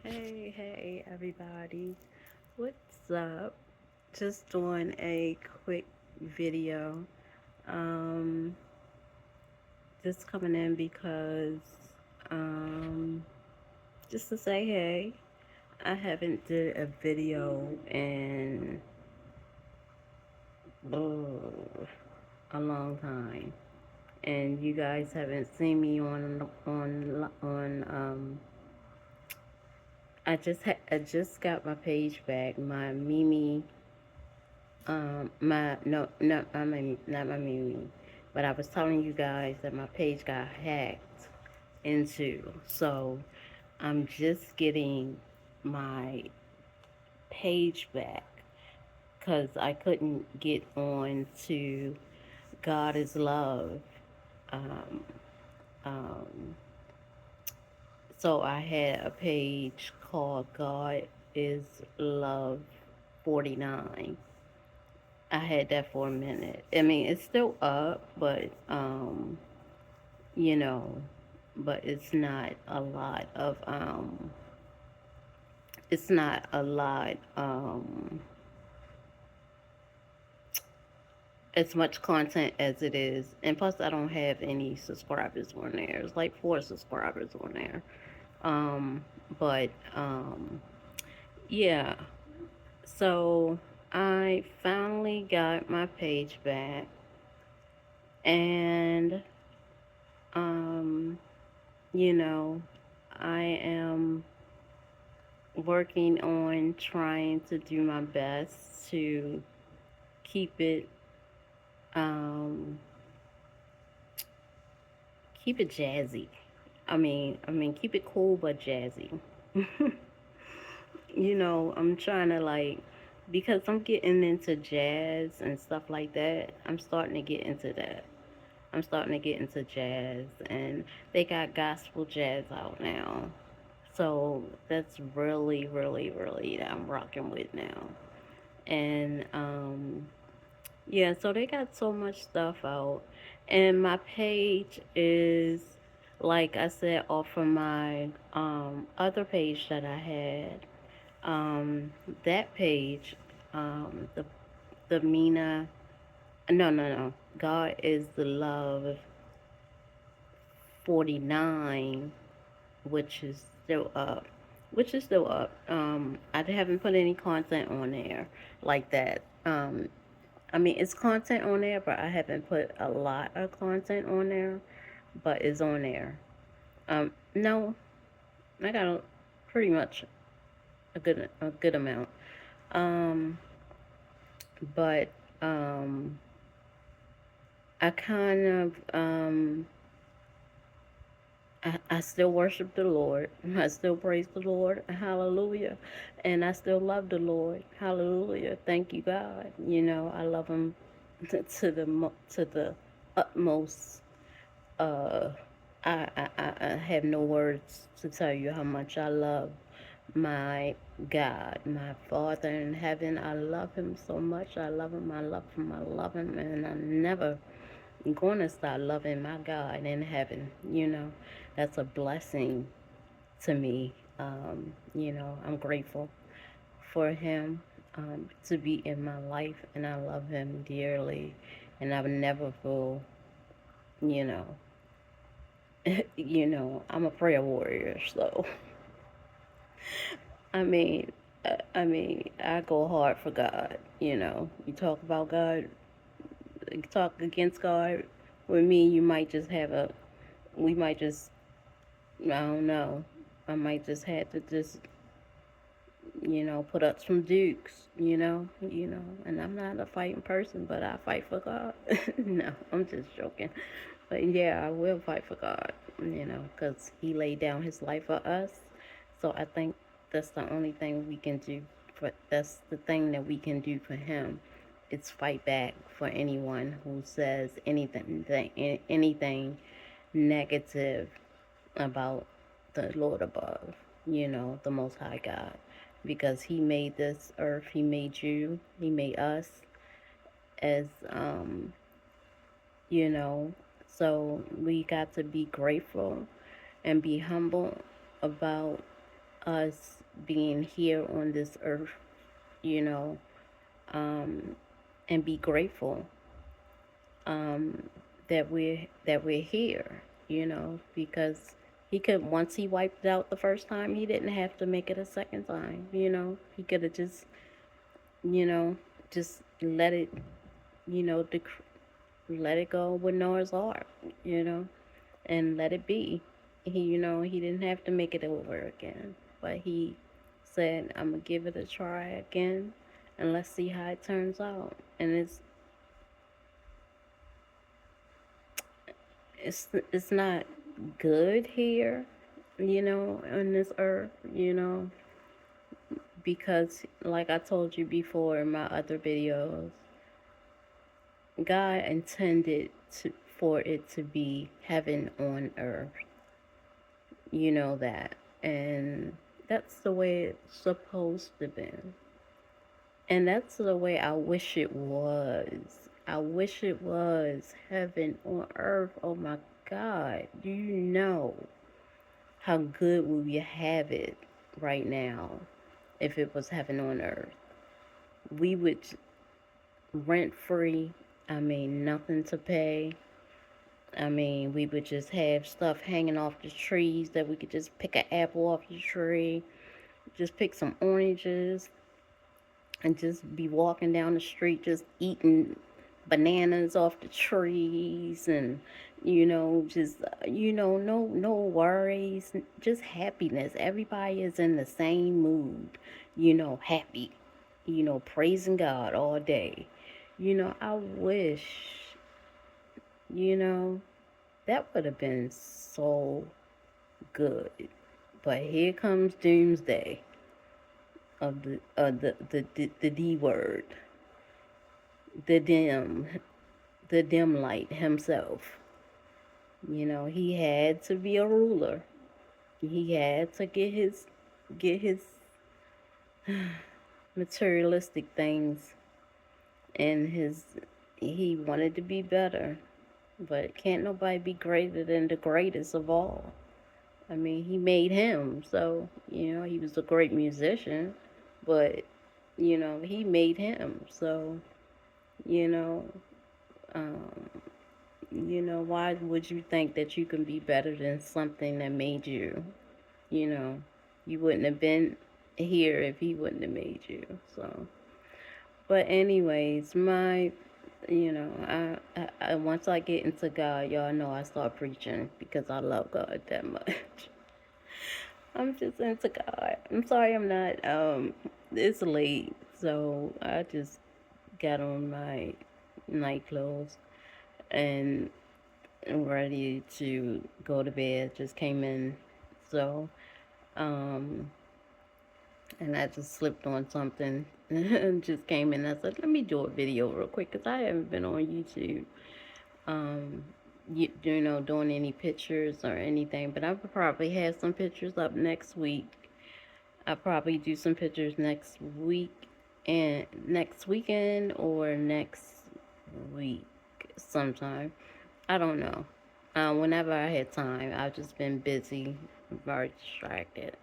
Hey, hey, everybody. What's up? Just doing a quick video. Um, just coming in because, um, just to say hey. I haven't did a video in a long time, and you guys haven't seen me on. I just got my page back. My Mimi my no no I mean not my Mimi, but I was telling you guys that my page got hacked into. So I'm just getting my page back because I couldn't get on to God is Love. Um, um, so I had a page called God is Love 49. I had that for a minute. I mean, it's still up, but you know, but it's not a lot as much content as it is. And plus I don't have any subscribers on there. It's like 4 subscribers on there. Um but yeah. So I finally got my page back, and um you know, I am working on trying to do my best to keep it um keep it jazzy. I mean keep it cool but jazzy. I'm trying to like, because I'm getting into jazz and stuff like that. I'm starting to get into that. I'm starting to get into jazz, and they got gospel jazz out now. So that's really, really, really that I'm rocking with now. And yeah, so they got so much stuff out. And my page is, like I said, off of my other page that I had. That page, the Mina, no, God is the Love 49, which is still up. Which is still up. I haven't put any content on there like that. I mean, it's content on there, but I haven't put a lot of content on there, but it's on there. No, I got pretty much a good amount. Um, but I kind of I still worship the Lord. I still praise the Lord. Hallelujah. And I still love the Lord. Hallelujah. Thank you, God. I love him to the utmost. Uh, I have no words to tell you how much I love my God, my Father in heaven. I love him so much. I love him. I love him. I love him. And I never going to start loving my God in heaven. That's a blessing to me. I'm grateful for Him to be in my life, and I love Him dearly, and I would never feel, you know, I'm a prayer warrior, so I mean. I go hard for God. You talk about God, you talk against God. With me, we might just, I don't know. I might just have to just, put up some dukes, and I'm not a fighting person, but I fight for God. No, I'm just joking. But yeah, I will fight for God, because He laid down His life for us. So I think that's the only thing we can do that's the thing that we can do for Him. It's fight back for anyone who says anything negative about the Lord above, the Most High God. Because He made this earth, He made you, He made us as, you know, so we got to be grateful and be humble about, us being here on this earth, you know, and be grateful that we're here, because he could, once he wiped it out the first time, he didn't have to make it a second time. He could have you know, just let it, you know, let it go with Noah's Ark, you know, and let it be. He didn't have to make it over again, but he said, "I'm gonna give it a try again, and let's see how it turns out." And it's not good here, on this earth, because like I told you before in my other videos, God intended for it to be heaven on earth. You know that. And that's the way it's supposed to be. And that's the way I wish it was. I wish it was heaven on earth. Oh my God. Do you know how good would we have it right now if it was heaven on earth? We would rent free. I mean, nothing to pay. I mean, we would just have stuff hanging off the trees that we could just pick an apple off the tree, just pick some oranges, and just be walking down the street just eating bananas off the trees, and just no worries, just happiness. Everybody is in the same mood, happy, praising God all day. I wish, you know that would have been so good. But here comes doomsday of the D word, the dim light himself. He had to be a ruler. He had to get his materialistic things, and he wanted to be better. But can't nobody be greater than the greatest of all. I mean, he made him, so he was a great musician, but he made him, so you know, um, why would you think that you can be better than something that made you? You know, you wouldn't have been here if he wouldn't have made you. So, but anyways, once I get into God, y'all know I start preaching because I love God that much. I'm just into God. I'm sorry I'm not, it's late, so I just got on my night clothes and ready to go to bed. Just came in, so, um, and I just slipped on something and just came in. I said, let me do a video real quick because I haven't been on YouTube, um, doing any pictures or anything, but I will probably have some pictures up next week. I'll probably do some pictures next week and next weekend or next week sometime. I don't know. Whenever I had time, I've just been busy, very distracted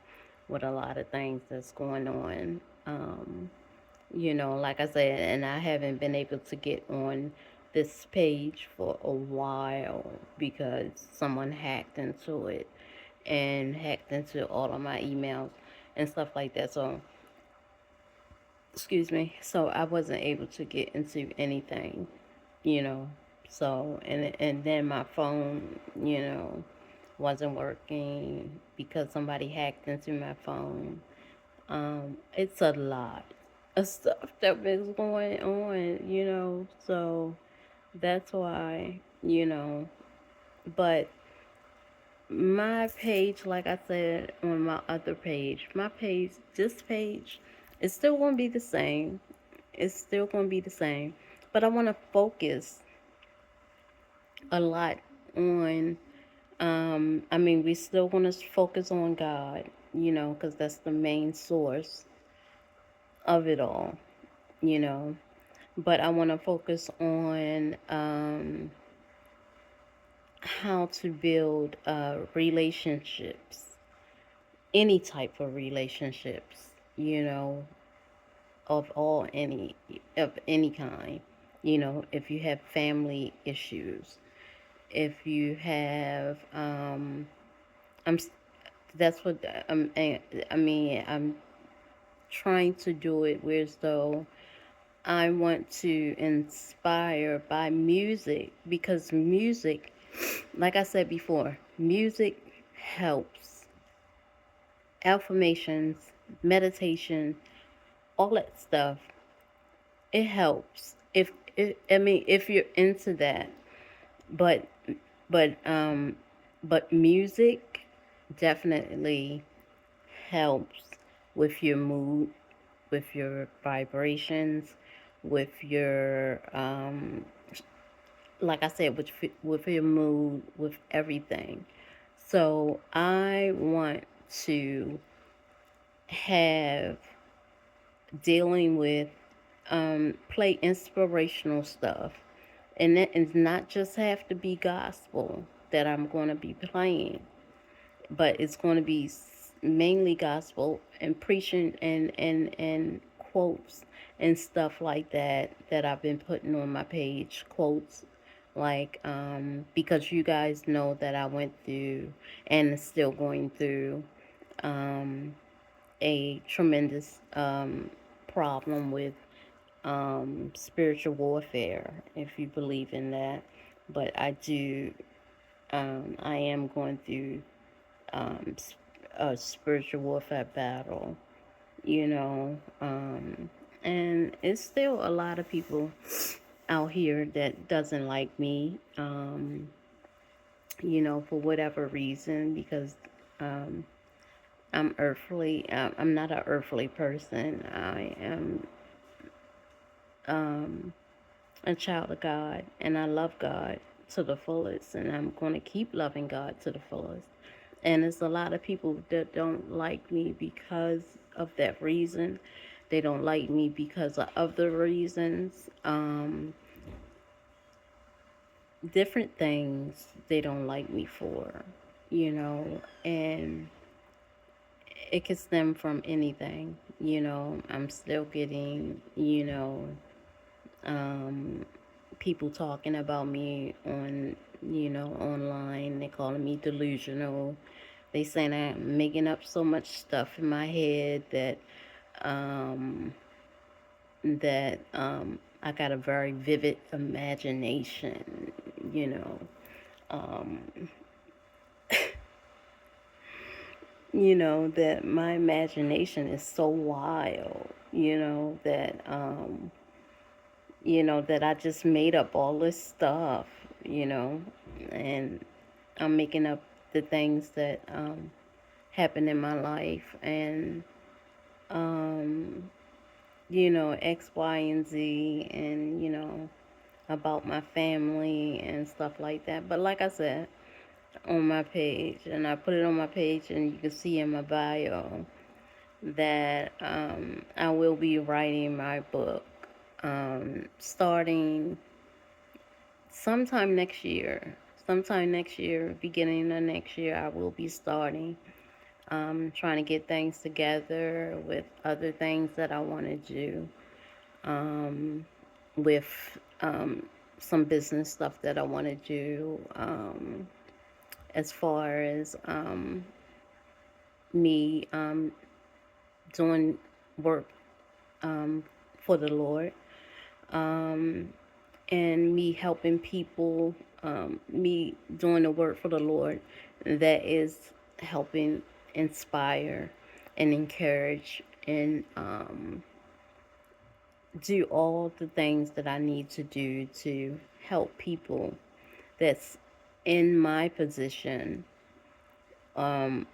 with a lot of things that's going on. Like I said, and I haven't been able to get on this page for a while because someone hacked into it and hacked into all of my emails and stuff like that. So, excuse me. So I wasn't able to get into anything, you know. So and then my phone, wasn't working because somebody hacked into my phone. It's a lot of stuff that was going on, So that's why, but my page, like I said on my other page, this page, is still going to be the same. It's still going to be the same. But I want to focus a lot on, we still want to focus on God, because that's the main source of it all, you know. But I want to focus on how to build relationships any type of relationships, of any kind. If you have family issues, if you have, I'm, that's what I mean, I'm trying to do it where as though I want to inspire by music, because music, like I said before, music helps. Affirmations, meditation, all that stuff, it helps. If you're into that, but but um but music definitely helps with your mood, with your vibrations, with your like I said, with your mood, with everything. So I want to have dealing with play inspirational stuff, and it does not just have to be gospel that I'm going to be playing, but it's going to be mainly gospel and preaching and quotes and stuff like that I've been putting on my page. Quotes like because you guys know that I went through and still going through um, a tremendous problem with spiritual warfare, if you believe in that. But I do, I am going through um, a spiritual warfare battle, you know, and it's still a lot of people out here that doesn't like me, for whatever reason, because um, I'm earthly. I'm not an earthly person. I am um, a child of God, and I love God to the fullest, and I'm going to keep loving God to the fullest. And there's a lot of people that don't like me because of that reason. They don't like me because of other reasons. Different things they don't like me for, and it can stem from anything. I'm still getting, um, people talking about me on, online. They calling me delusional. They saying I'm making up so much stuff in my head um, that I got a very vivid imagination. You know, um, that my imagination is so wild. That I just made up all this stuff. You know, and I'm making up the things that happen in my life, and um, X, Y, and Z, and about my family and stuff like that. But like I said, on my page, and I put it on my page, and you can see in my bio that I will be writing my book starting sometime next year. Sometime next year, beginning of next year, I will be starting. Trying to get things together with other things that I want to do, with some business stuff that I want to do, as far as me doing work um, for the Lord, um, and me helping people, me doing the work for the Lord that is helping inspire and encourage and do all the things that I need to do to help people that's in my position, um,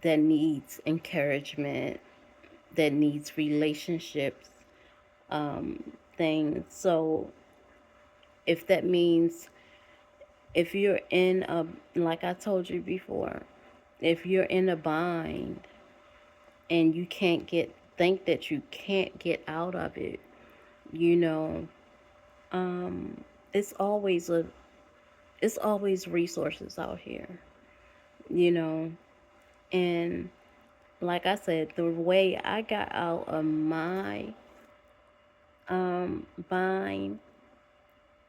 that needs encouragement, that needs relationships, things. So if that means, if you're in a, like I told you before, if you're in a bind and you can't think that you can't get out of it, you know, um, it's always it's always resources out here, you know. And like I said, the way I got out of my bind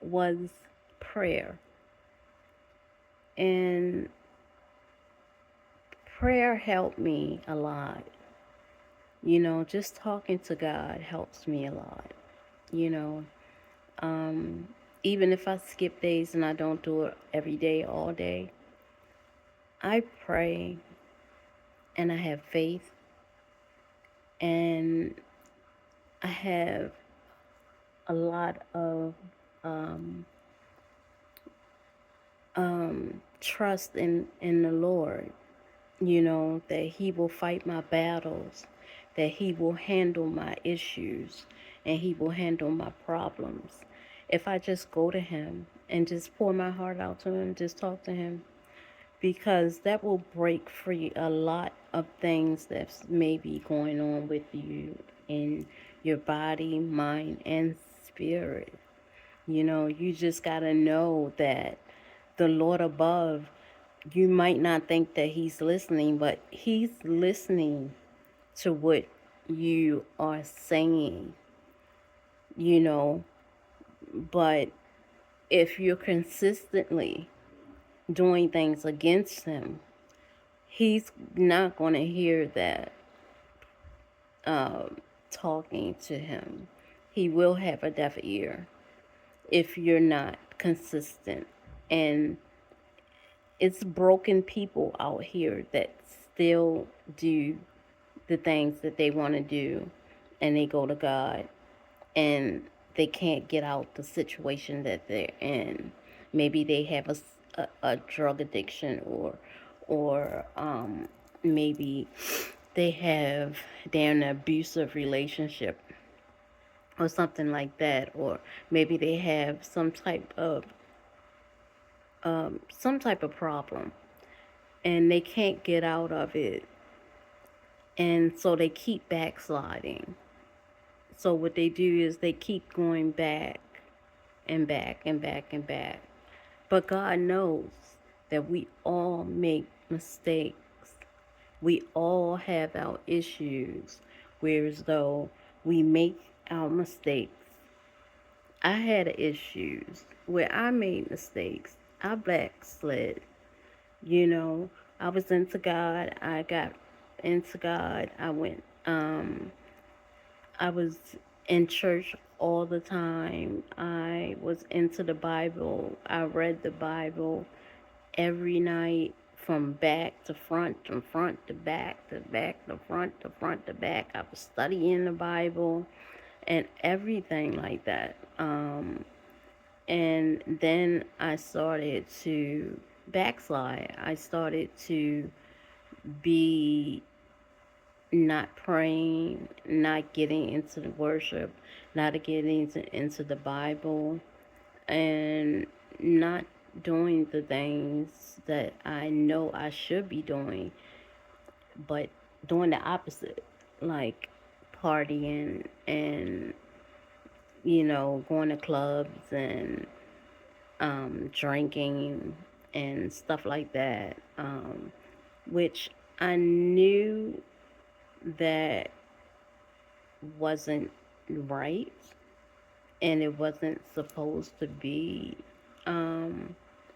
was prayer. And prayer helped me a lot. Just talking to God helps me a lot. You know, um, even if I skip days and I don't do it every day, all day, I pray and I have faith and I have a lot of um, trust in the Lord. That He will fight my battles, that He will handle my issues, and He will handle my problems. If I just go to Him and just pour my heart out to Him, just talk to Him, because that will break free a lot of things that's maybe going on with you in your body, mind, and spirit. You just got to know that the Lord above, you might not think that He's listening, but He's listening to what you are saying, you know. But if you're consistently doing things against Him, He's not going to hear that talking to Him. He will have a deaf ear if you're not consistent. And it's broken people out here that still do the things that they want to do, and they go to God and they can't get out the situation that they're in. Maybe they have a drug addiction, or maybe they're in an abusive relationship or something like that, or maybe they have some type of problem and they can't get out of it, and so they keep backsliding. So what they do is they keep going back and back and back and back. But God knows that we all make mistakes. We all have our issues. Whereas though we make our mistakes, I had issues where I made mistakes. I backslid. You know, I was into God. I got into God. I was in church all the time. I was into the Bible. I read the Bible every night from back to front, from front to back, to back to front, to front to back. I was studying the Bible and everything like that. And then I started to backslide. I started to be not praying, not getting into the worship, not getting into the Bible, and not doing the things that I know I should be doing, but doing the opposite, like partying and, going to clubs and drinking and stuff like that, which I knew that wasn't right and it wasn't supposed to be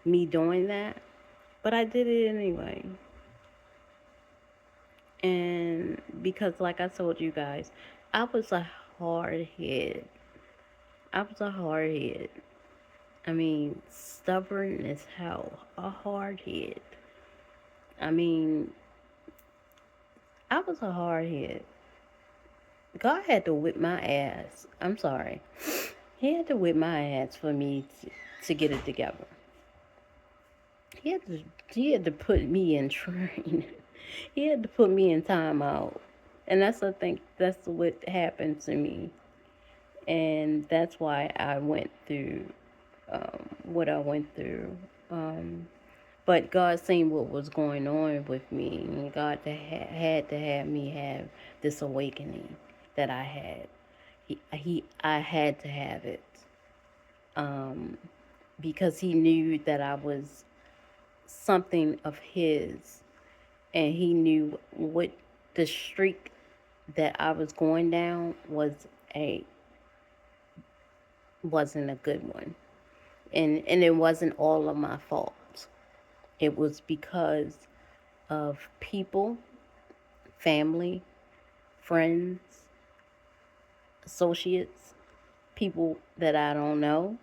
me doing that, but I did it anyway. And because, like I told you guys, I was a hard head. I was a hard head. I mean, stubborn as hell. A hard head. I mean, I was a hard head. God had to whip my ass. I'm sorry. He had to whip my ass for me to get it together. He had to he had to put me in training. He had to put me in timeout. And I think that's what happened to me. And that's why I went through what I went through. But God seen what was going on with me, and God had to have me have this awakening that I had. I had to have it, because He knew that I was something of His, and he knew what the streak that I was going down a wasn't a good one. And it wasn't all of my fault. It was because of people, family, friends, associates, people that I don't know.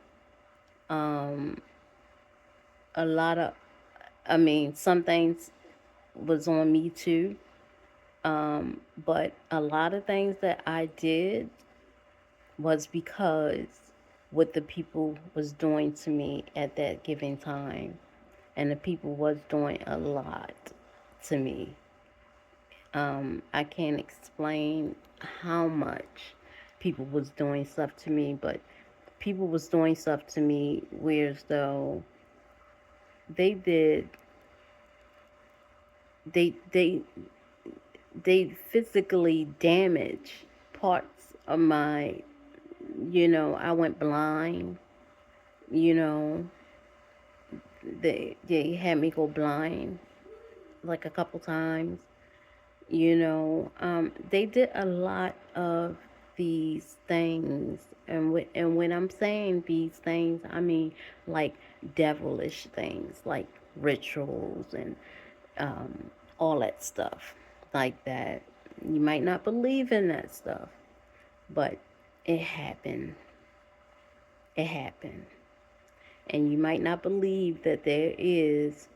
Um, a lot of, I mean, some things was on me too. But a lot of things that I did was because what the people was doing to me at that given time. And the people was doing a lot to me. I can't explain how much people was doing stuff to me, but people was doing stuff to me whereas though they did they they physically damaged parts of my, I went blind, you know, they had me go blind like a couple times. They did a lot of these things, and when I'm saying these things, I mean like devilish things, like rituals and all that stuff, like that. You might not believe in that stuff, but it happened. It happened, and you might not believe that there is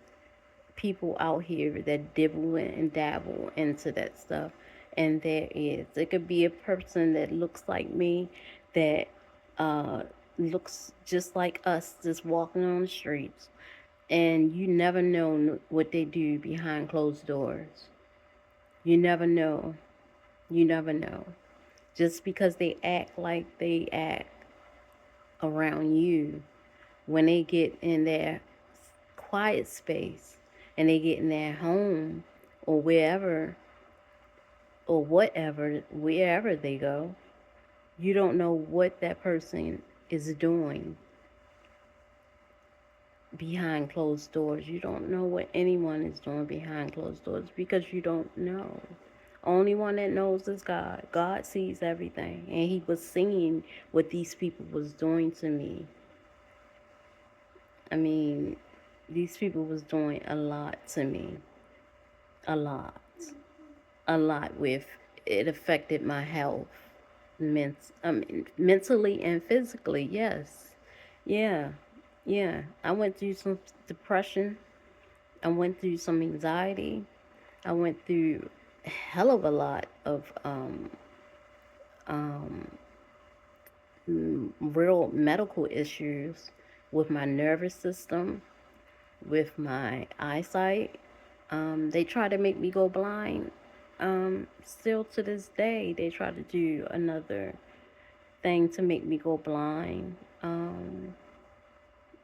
people out here that dibble and dabble into that stuff, and there is. It could be a person that looks like me, that uh looks just like us, just walking on the streets, and you never know what they do behind closed doors. You never know. You never know. Just because they act like they act around you, when they get in their quiet space and they get in their home or wherever or whatever, wherever they go, you don't know what that person is doing behind closed doors. You don't know what anyone is doing behind closed doors because you don't know. Only one that knows is God. God sees everything, and he was seeing what these people was doing to me. I mean, these people was doing a lot to me. A lot. A lot with it affected my health. Mentally and physically, yes. Yeah. Yeah. I went through some depression. I went through some anxiety. I went through a hell of a lot of um, real medical issues with my nervous system, with my eyesight. They try to make me go blind. Still to this day, they try to do another thing to make me go blind.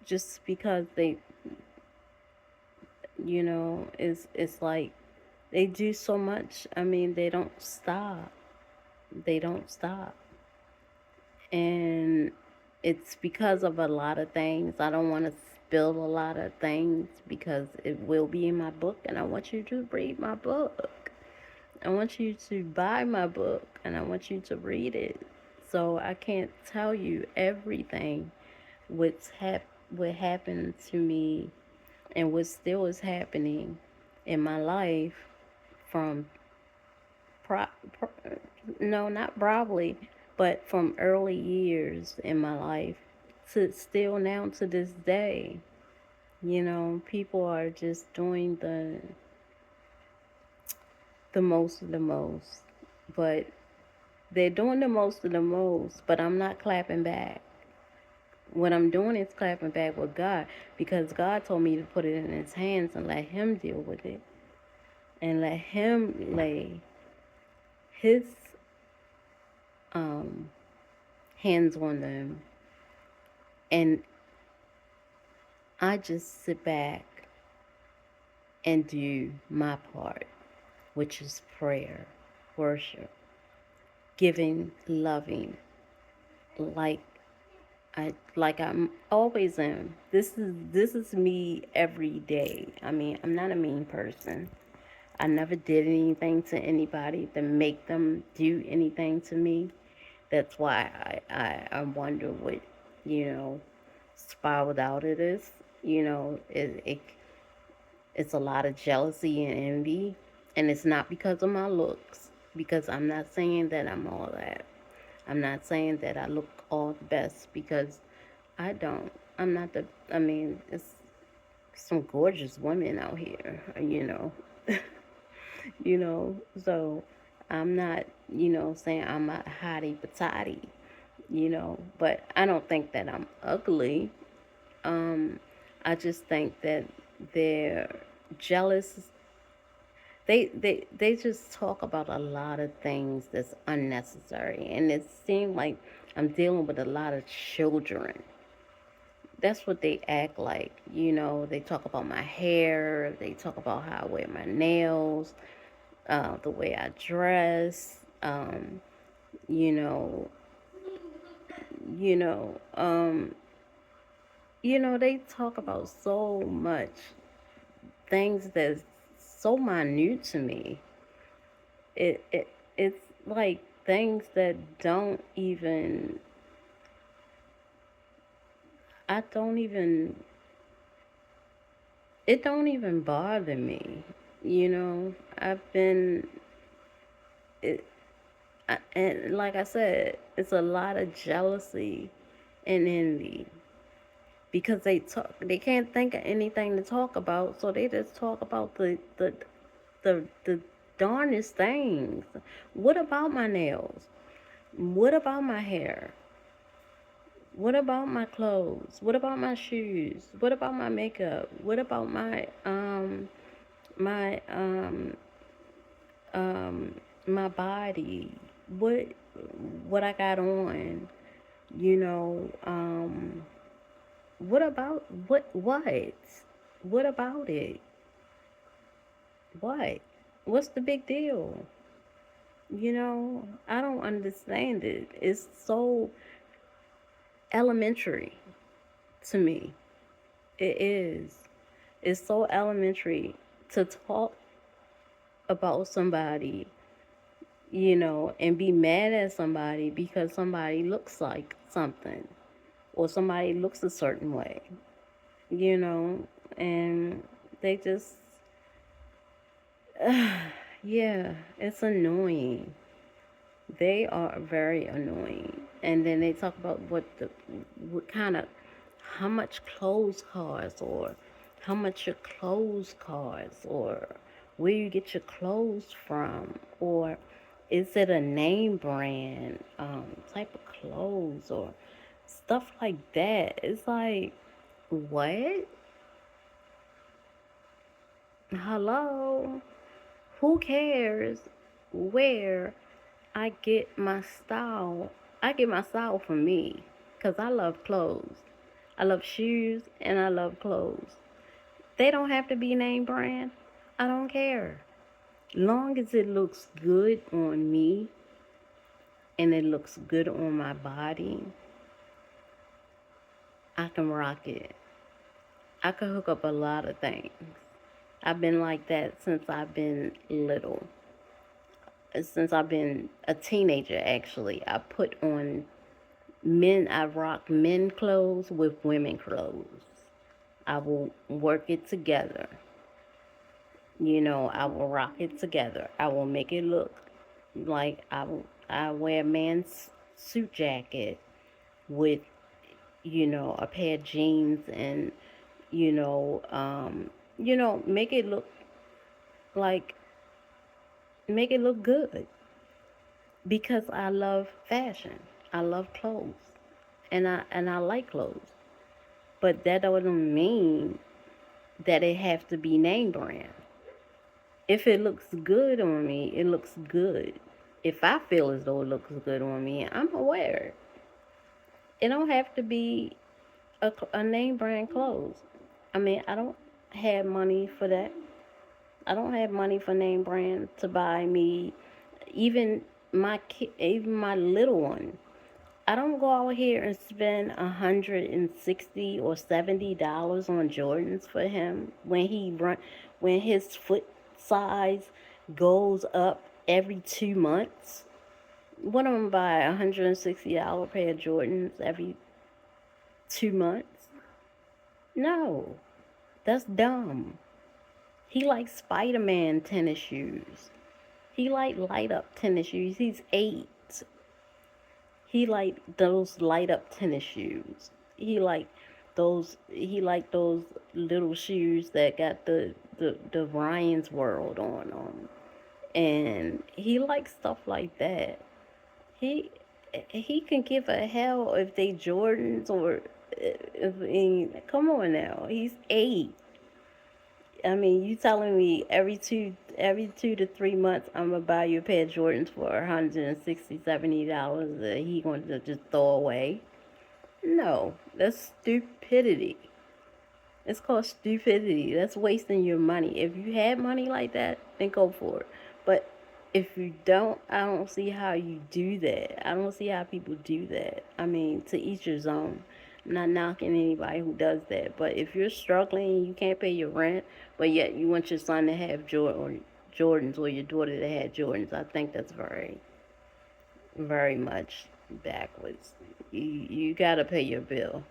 Just because they, it's like they do so much. I mean, they don't stop. They don't stop. And it's because of a lot of things. I don't want to spill a lot of things because it will be in my book, and I want you to read my book. I want you to buy my book, and I want you to read it. So I can't tell you everything what happened to me and what still is happening in my life from pro, pro, no, not probably, but from early years in my life to still now to this day. People are just doing the most of the most, but they're doing the most of the most, but I'm not clapping back. What I'm doing is clapping back with God, because God told me to put it in his hands and let him deal with it, and let him lay his hands on them. And I just sit back and do my part, which is prayer, worship, giving, loving, like I'm always am. This is me every day. I mean, I'm not a mean person. I never did anything to anybody to make them do anything to me. That's why I wonder what, you know, spiraled out of this. You know, it's a lot of jealousy and envy, and it's not because of my looks, because I'm not saying that I'm all that. I'm not saying that I look all the best, because I don't. I'm not the, I mean, it's some gorgeous women out here, you know. You know, so I'm not, saying I'm a hottie patati, but I don't think that I'm ugly. Um, I just think that they're jealous. They just talk about a lot of things that's unnecessary, and it seems like I'm dealing with a lot of children. That's what they act like. They talk about my hair, they talk about how I wear my nails, the way I dress, you know, you know, um, they talk about so much things that's so minute to me. It's like things that don't even, I don't even, it don't even bother me. I've been, it, and like I said, it's a lot of jealousy and envy, because they can't think of anything to talk about, so they just talk about the darnest things. What about my nails? What about my hair? What about my clothes? What about my shoes? What about my makeup? What about my um my body? What I got on? You know, what about what? What about it? What? What's the big deal? I don't understand it. It's so elementary to me. It is. It's so elementary to talk about somebody, and be mad at somebody because somebody looks like something, or somebody looks a certain way, you know, and they just, yeah, it's annoying. They are very annoying. And then they talk about what kind of, how much clothes cost, or how much your clothes cost, or where you get your clothes from, or is it a name brand type of clothes, or stuff like that. It's like, what? Hello? Who cares where I get my style? I get my style from me, because I love clothes. I love shoes and I love clothes. They don't have to be name brand. I don't care. Long as it looks good on me and it looks good on my body, I can rock it. I can hook up a lot of things. I've been like that since I've been little. Since I've been a teenager, actually. I rock men clothes with women clothes. I will work it together. I will rock it together. I will make it look like I wear a man's suit jacket with, a pair of jeans, and, you know, um, make it look like, make it look good, because I love fashion. I love clothes, and I like clothes. But that doesn't mean that it have to be name brand. If it looks good on me, it looks good. If I feel as though it looks good on me, I'm aware. It don't have to be a name brand clothes. I mean, I don't have money for that. I don't have money for name brand to buy me, even even my little one. I don't go out here and spend $160 or $70 on Jordans for him when his foot size goes up every 2 months. What am I gonna buy $160 pair of Jordans every 2 months? No, that's dumb. He likes Spider-Man tennis shoes. He like light up tennis shoes. He's 8. He like those light up tennis shoes. He like those little shoes that got the Ryan's World on them. And he likes stuff like that. He he can give a hell if they Jordans or come on now. He's 8. I mean, you telling me every 2 to 3 months I'm gonna buy you a pair of Jordans for $160, $70 that he going to just throw away? No, that's stupidity. It's called stupidity. That's wasting your money. If you had money like that, then go for it. But if you don't, I don't see how you do that. I don't see how people do that. I mean, to each his own. I'm not knocking anybody who does that. But if you're struggling and you can't pay your rent, but yet you want your son to have Jordans or your daughter to have Jordans, I think that's very, very much backwards. You gotta pay your bill.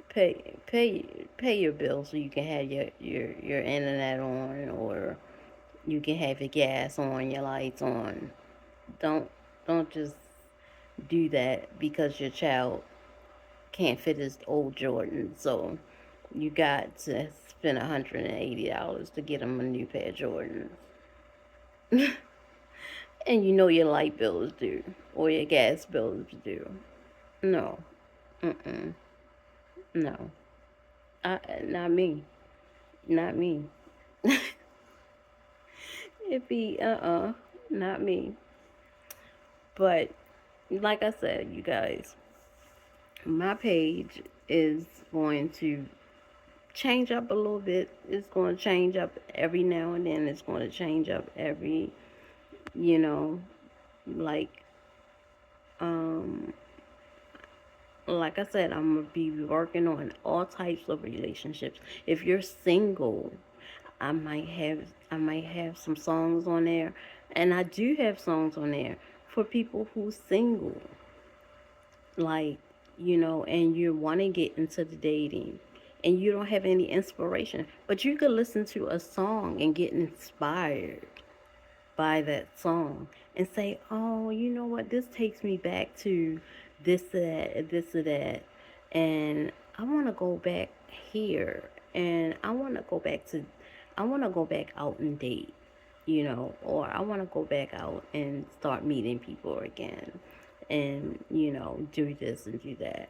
Pay your bill so you can have your internet on, or you can have your gas on, your lights on. Don't don't just do that because your child can't fit his old Jordan. So you got to spend $180 to get him a new pair of Jordans. And you know your light bill is due or your gas bill is due. No. Mm-mm. No. Not me. Not me. It'd be not me. But like I said, you guys, my page is going to change up a little bit. It's going to change up every now and then. It's going to change up every, you know, like um like I said, I'm gonna be working on all types of relationships. If you're single, I might have some songs on there, and I do have songs on there for people who's single, like, and you want to get into the dating, and you don't have any inspiration, but you could listen to a song and get inspired by that song and say, oh, you know what, this takes me back to this or that, and I want to go back here, and I want to go back out and date, or I want to go back out and start meeting people again, and do this and do that.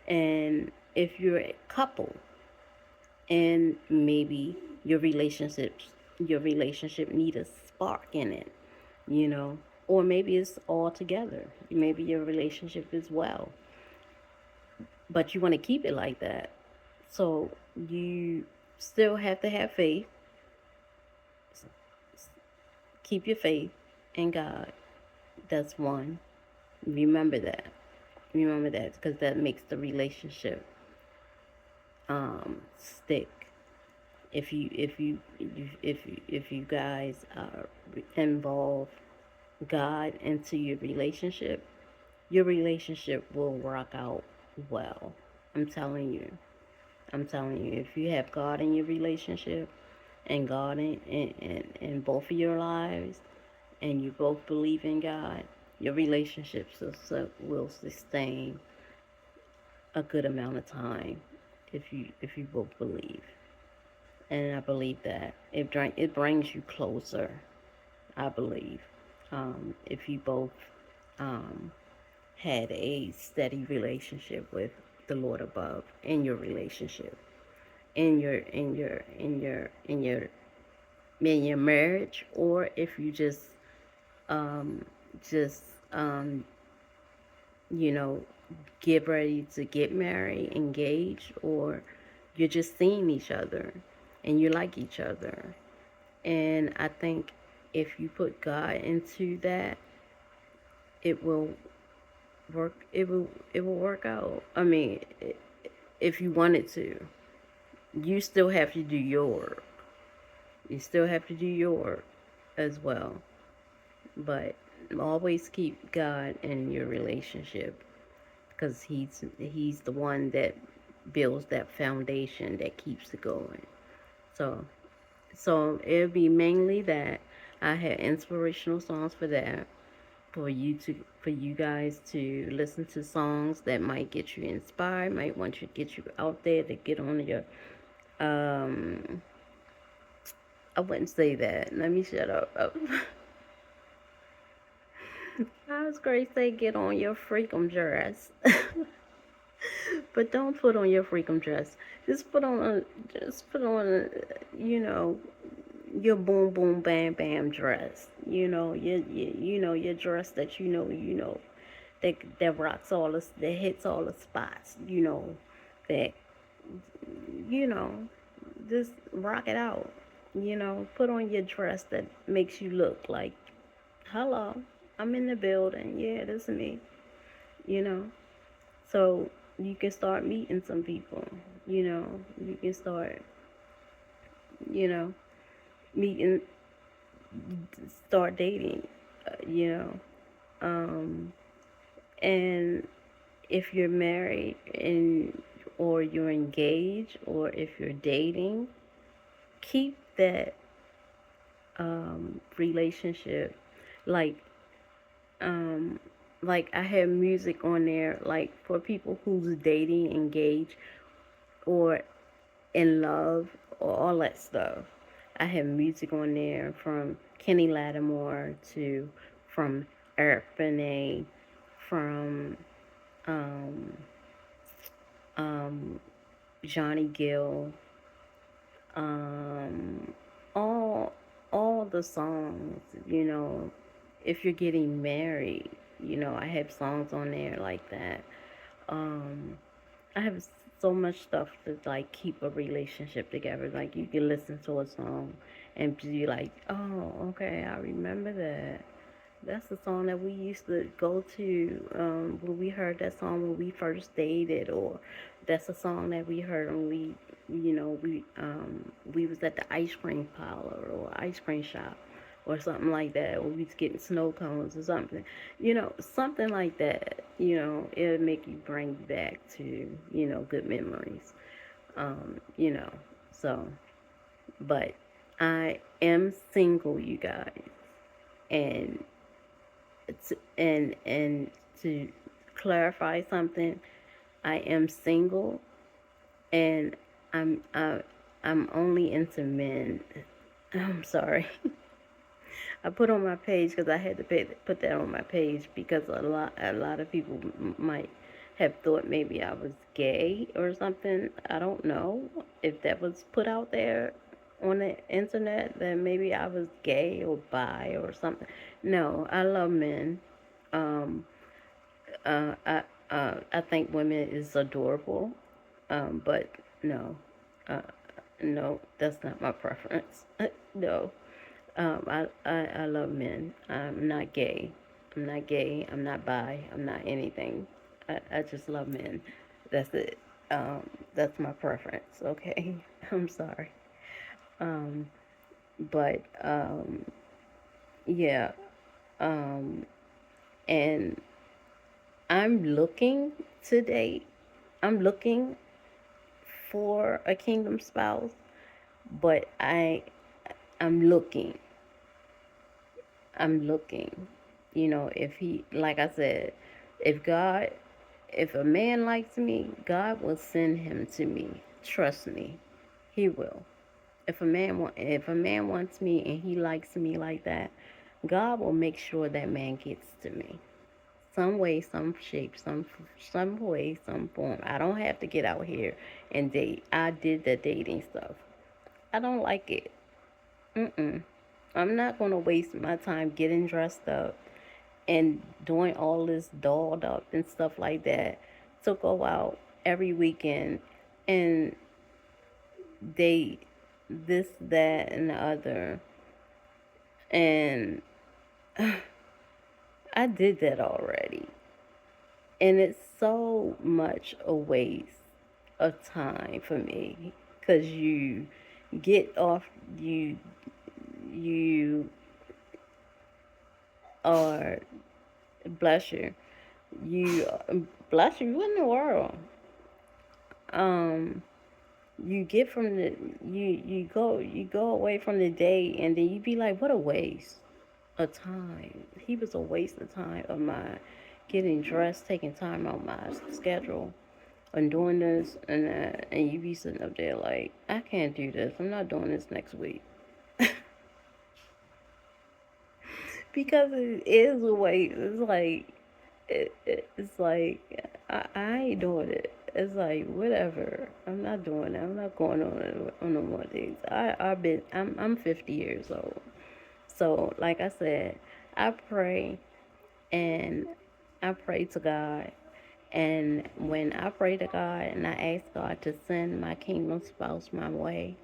And if you're a couple and maybe your relationship need a spark in it, you know or maybe it's all together, maybe your relationship is well, but you want to keep it like that. So you still have to have faith. Keep your faith in God. That's one. Remember that. Remember that, because that makes the relationship stick. If you guys involve God into your relationship will work out well. I'm telling you. I'm telling you, if you have God in your relationship and God in both of your lives, and you both believe in God, your relationships will sustain a good amount of time if you both believe. And I believe that it brings you closer. I believe, if you both um, had a steady relationship with the Lord above in your relationship, in your marriage, or if you um, just you know get ready to get married, engaged, or you're just seeing each other and you like each other. And I think if you put God into that, it will it will work out. I mean, if you wanted to, you still have to do your work. You still have to do your work as well. But always keep God in your relationship, because he's the one that builds that foundation that keeps it going. So it'll be mainly that. I had inspirational songs for that, for you guys to listen to songs that might get you inspired, might want you to get you out there to get on your I wouldn't say that. Let me shut up. I was going to say get on your freakum dress. But don't put on your freakum dress. Just put on you know, your boom boom bam bam dress. Your dress that that rocks that hits all the spots. That you know, just rock it out. Put on your dress that makes you look like, hello, I'm in the building. Yeah, this is me. You know, so you can start meeting some people. You can start, you know, meeting, start dating. You know, and if you're married or you're engaged or if you're dating, keep that relationship, like I have music on there, like for people who's dating, engaged, or in love, or all that stuff. I have music on there from Kenny Lattimore to from Eric Benet, from um, um, Johnny Gill, um, all the songs. If you're getting married, I have songs on there like that. Um, I have so much stuff to like keep a relationship together. Like you can listen to a song and be like, oh, okay, I remember that. That's the song that we used to go to when we heard that song when we first dated, or that's a song that we heard when we was at the ice cream parlor or ice cream shop or something like that, or we was getting snow cones or something, something like that. It'll make you bring back to good memories. um, you know, so, but I am single, you guys, and and to clarify something, I am single, and I'm uh, I'm only into men. I'm sorry. I put on my page because I had to put that on my page because a lot of people might have thought maybe I was gay or something. I don't know if that was put out there on the internet, that maybe I was gay or bi or something. No, I love men. Um, I think women is adorable, but no, uh, no, that's not my preference. No. I love men. I'm not gay. I'm not gay. I'm not bi. I'm not anything. I just love men. That's it. That's my preference. Okay. I'm sorry. Um, but yeah. Um, and I'm looking to date. I'm looking for a kingdom spouse, but I'm looking. I'm looking. If he, like I said, if God, if a man likes me, God will send him to me. Trust me, He will. If a man wants me and he likes me like that, God will make sure that man gets to me. Some way, some shape, some way, some form. I don't have to get out here and date. I did the dating stuff. I don't like it. Mm-mm. I'm not gonna waste my time getting dressed up and doing all this dolled up and stuff like that to go out every weekend and date this, that, and the other. And I did that already. And it's so much a waste of time for me because get off. You are, bless you. You bless you. What in the world? Um, you get from the you go away from the day, and then you be like, what a waste of time. He was a waste of time of my getting dressed, taking time out my schedule, and doing this and that, and you be sitting up there like, I can't do this. I'm not doing this next week. Because it is a waste. It's like it's like I ain't doing it. It's like whatever. I'm not doing it. I'm not going on no more days. I'm 50 years old. So like I said, I pray and I pray to God. And when I pray to God and I ask God to send my kingdom spouse my way,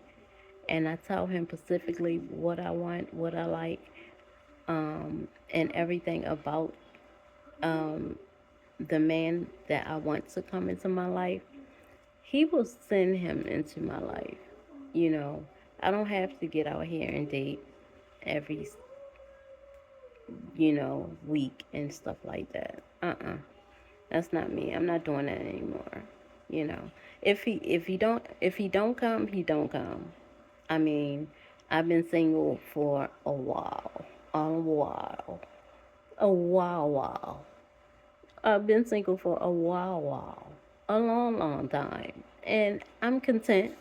and I tell him specifically what I want, what I like, and everything about um, the man that I want to come into my life, he will send him into my life. You know, I don't have to get out here and date every, week and stuff like that. That's not me. I'm not doing that anymore. You know, if he don't come, he don't come. I mean, I've been single for a while. I've been single for a while, a long time, and I'm content.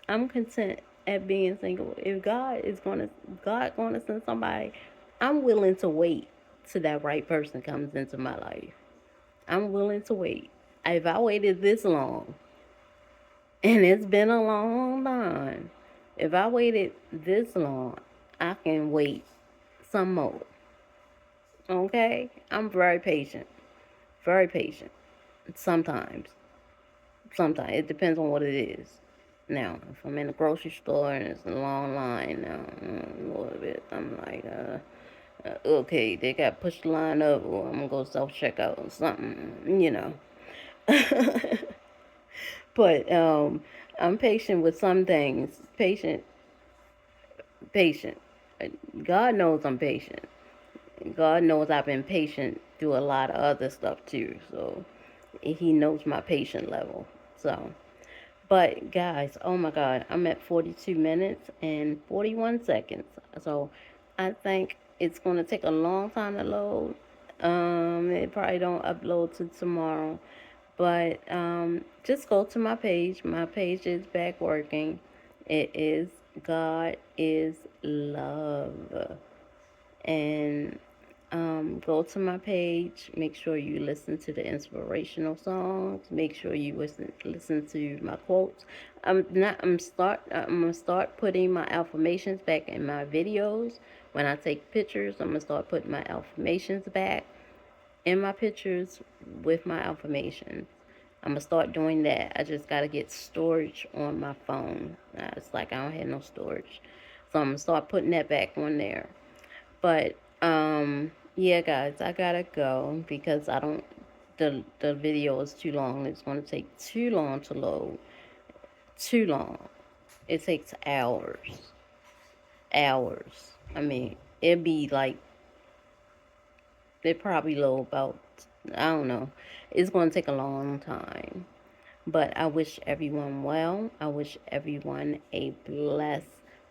I'm content at being single. If God gonna send somebody, I'm willing to wait till that right person comes into my life. I'm willing to wait. If I waited this long, and it's been a long time, if I waited this long, I can wait some more. Okay? I'm very patient. Very patient. Sometimes. Sometimes. It depends on what it is. Now, if I'm in the grocery store and it's a long line, now, a little bit, I'm like, okay, they got pushed the line up, or I'm gonna go self checkout or something. But I'm patient with some things. Patient. God knows I'm patient. God knows I've been patient through a lot of other stuff too. So He knows my patient level. So, but guys, oh my God, I'm at 42 minutes and 41 seconds. So I think it's gonna take a long time to load. It probably don't upload to tomorrow. But just go to my page. My page is back working. It is God is Love. And go to my page. Make sure you listen to the inspirational songs. Make sure you listen to my quotes. I'm gonna start putting my affirmations back in my videos. When I take pictures, I'm gonna start putting my affirmations back in my pictures with my affirmations. I'm gonna start doing that. I just gotta get storage on my phone. It's like I don't have no storage, so I'm gonna start putting that back on there. But yeah, guys, I gotta go because I don't. The video is too long. It's gonna take too long to load. Too long. It takes hours. Hours. I mean, it'd be like they probably load about, I don't know. It's going to take a long time. But I wish everyone well. I wish everyone a blessed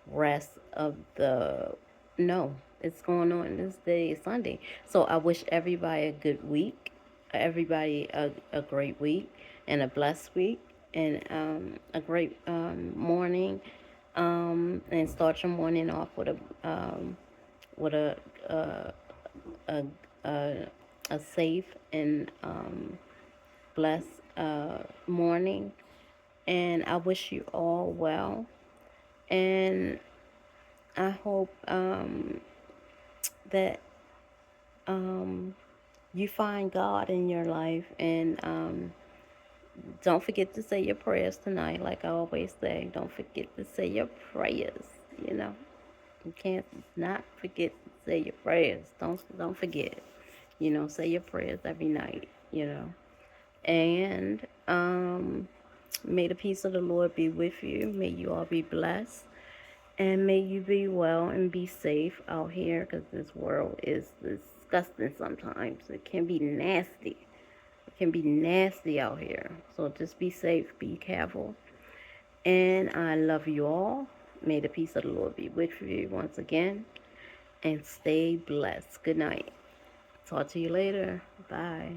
rest of the. No, it's going on. This day is Sunday. So I wish everybody a good week. Everybody a great week and a blessed week and a great morning. And start your morning off with a, a, a safe and blessed morning. And I wish you all well. And I hope that you find God in your life. And don't forget to say your prayers tonight. Like I always say, don't forget to say your prayers. You know, you can't not forget to say your prayers. Don't forget. Say your prayers every night. And May the peace of the Lord be with you. May you all be blessed. And may you be well and be safe out here, because this world is disgusting sometimes. It can be nasty. It can be nasty out here. So just be safe. Be careful. And I love you all. May the peace of the Lord be with you once again. And stay blessed. Good night. Talk to you later. Bye.